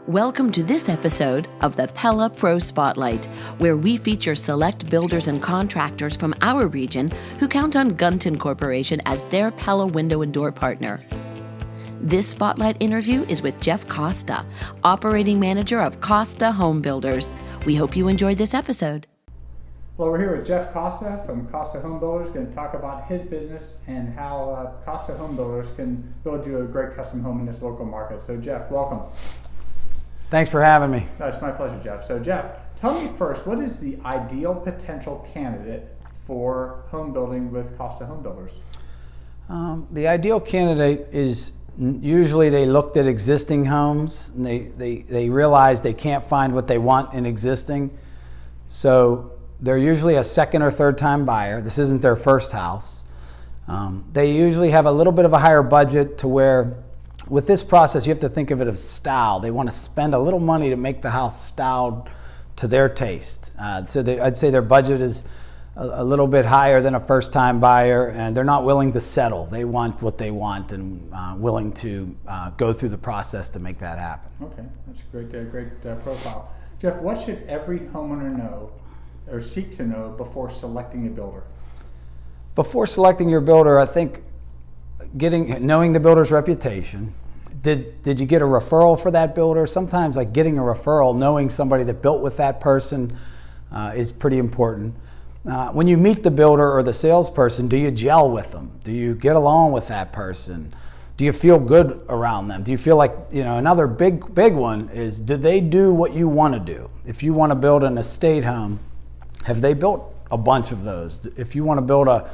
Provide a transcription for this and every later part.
Welcome to this episode of the Pella Pro Spotlight, where we feature select builders and contractors from our region who count on Gunton Corporation as their Pella window and door partner. This spotlight interview is with Jeff Costa, operating manager of Costa Homebuilders. We hope you enjoyed this episode. Well, we're here with Jeff Costa from Costa Homebuilders, going to talk about his business and how Costa Homebuilders can build you a great custom home in this local market. So Jeff, welcome. Thanks for having me. No, it's my pleasure, Jeff. So Jeff, tell me first, what is the ideal potential candidate for home building with Costa Homebuilders? The ideal candidate is usually they looked at existing homes and they realize they can't find what they want in existing. So they're usually a second or third time buyer. This isn't their first house. They usually have a little bit of a higher budget to where with this process you have to think of it as style. They want to spend a little money to make the house styled to their taste. I'd say their budget is a little bit higher than a first time buyer, and they're not willing to settle. They want what they want and willing to go through the process to make that happen. Okay, that's a great profile. Jeff, what should every homeowner know or seek to know before selecting a builder? Before selecting your builder, I think knowing the builder's reputation. Did you get a referral for that builder? Sometimes like getting a referral, knowing somebody that built with that person is pretty important. When you meet the builder or the salesperson, do you gel with them? Do you get along with that person? Do you feel good around them? Do you feel like, another big one is, do they do what you want to do? If you want to build an estate home, have they built a bunch of those? If you want to build a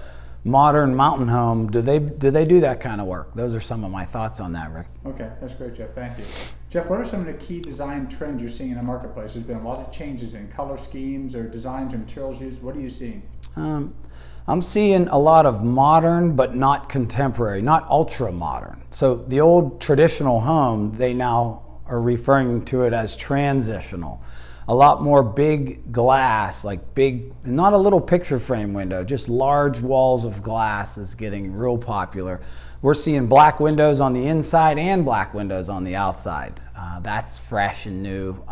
modern mountain home, do they do that kind of work? Those are some of my thoughts on that, Rick. Okay, that's great, Jeff. Thank you. Jeff, what are some of the key design trends you're seeing in the marketplace? There's been a lot of changes in color schemes or designs or materials used. What are you seeing? I'm seeing a lot of modern, but not contemporary, not ultra modern. So the old traditional home, they now are referring to it as transitional. A lot more big glass, like big, not a little picture frame window, just large walls of glass is getting real popular. We're seeing black windows on the inside and black windows on the outside. That's fresh and new.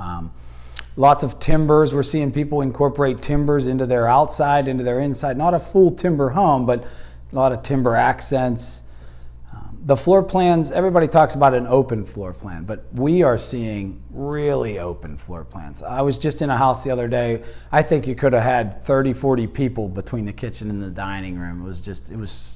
Lots of timbers. We're seeing people incorporate timbers into their outside, into their inside. Not a full timber home, but a lot of timber accents. The floor plans, everybody talks about an open floor plan, but we are seeing really open floor plans. I was just in a house the other day. I think you could have had 30, 40 people between the kitchen and the dining room. It was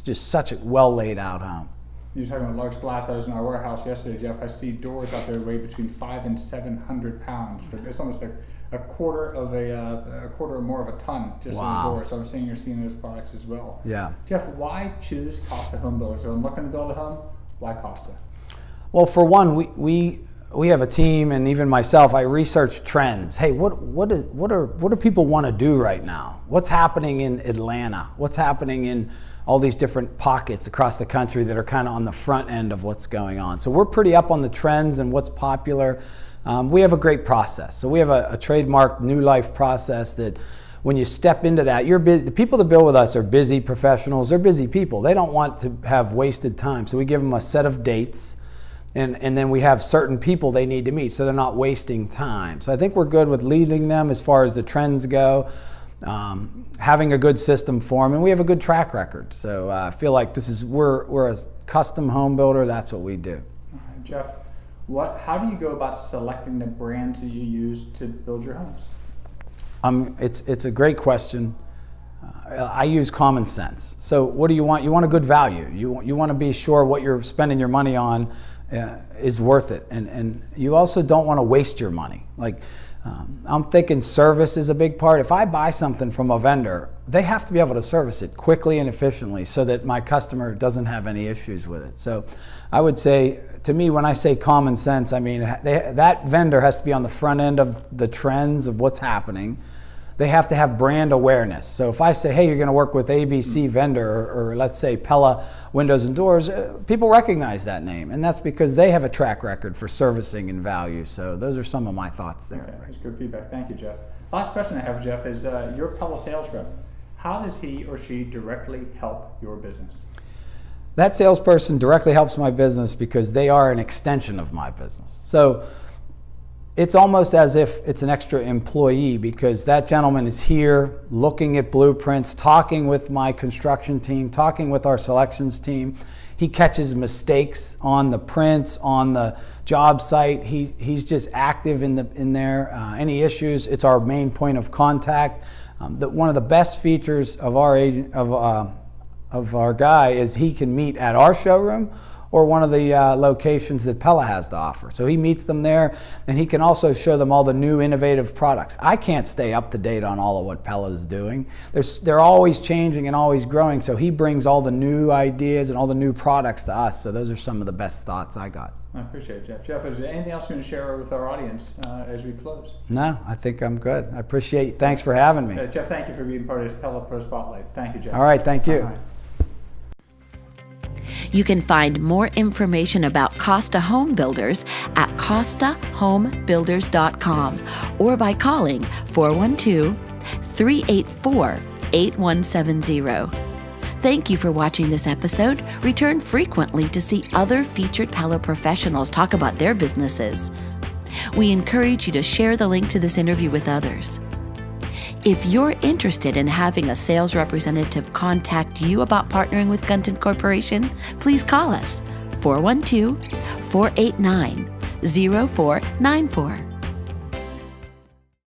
just such a well laid out home. You're talking about large glass. I was in our warehouse yesterday, Jeff. I see doors out there weigh between 500 and 700 pounds. It's almost like a quarter or more of a ton just in the door. So I'm saying you're seeing those products as well. Yeah. Jeff, why choose Costa Homebuilders? If I'm looking to build a home, why Costa? Well, for one, we have a team, and even myself, I research trends. Hey, what do people want to do right now? What's happening in Atlanta? What's happening in all these different pockets across the country that are kind of on the front end of what's going on? So we're pretty up on the trends and what's popular. We have a great process. So we have a trademark New Life process that when you step into that, the people that build with us are busy professionals. They're busy people. They don't want to have wasted time. So we give them a set of dates, and then we have certain people they need to meet so they're not wasting time. So I think we're good with leading them as far as the trends go, having a good system for them, and we have a good track record. So I feel like we're a custom home builder. That's what we do. All right, Jeff. How do you go about selecting the brands that you use to build your homes? It's a great question. I use common sense. So what do you want? You want a good value. You want to be sure what you're spending your money on is worth it. And you also don't want to waste your money. I'm thinking service is a big part. If I buy something from a vendor, they have to be able to service it quickly and efficiently so that my customer doesn't have any issues with it. So I would say, to me, when I say common sense, I mean that vendor has to be on the front end of the trends of what's happening. They have to have brand awareness. So if I say, hey, you're going to work with ABC vendor, or let's say Pella Windows and Doors, people recognize that name. And that's because they have a track record for servicing and value. So those are some of my thoughts there. Okay, that's good feedback. Thank you, Jeff. Last question I have, Jeff, is your Pella sales rep. How does he or she directly help your business? That salesperson directly helps my business because they are an extension of my business. So it's almost as if it's an extra employee, because that gentleman is here looking at blueprints, talking with my construction team, talking with our selections team. He catches mistakes on the prints, on the job site. He's just active in there. Any issues, it's our main point of contact. One of the best features of our agent, of our guy, is he can meet at our showroom or one of the locations that Pella has to offer. So he meets them there, and he can also show them all the new innovative products. I can't stay up to date on all of what Pella's doing. They're always changing and always growing, so he brings all the new ideas and all the new products to us. So those are some of the best thoughts I got. I appreciate it, Jeff. Jeff, is there anything else you want to share with our audience as we close? No, I think I'm good. I appreciate it. Thanks for having me. Jeff, thank you for being part of this Pella Pro Spotlight. Thank you, Jeff. All right, thank you. All right. You can find more information about Costa Homebuilders at costahomebuilders.com or by calling 412-384-8170. Thank you for watching this episode. Return frequently to see other featured Pella professionals talk about their businesses. We encourage you to share the link to this interview with others. If you're interested in having a sales representative contact you about partnering with Gunton Corporation, please call us 412-489-0494.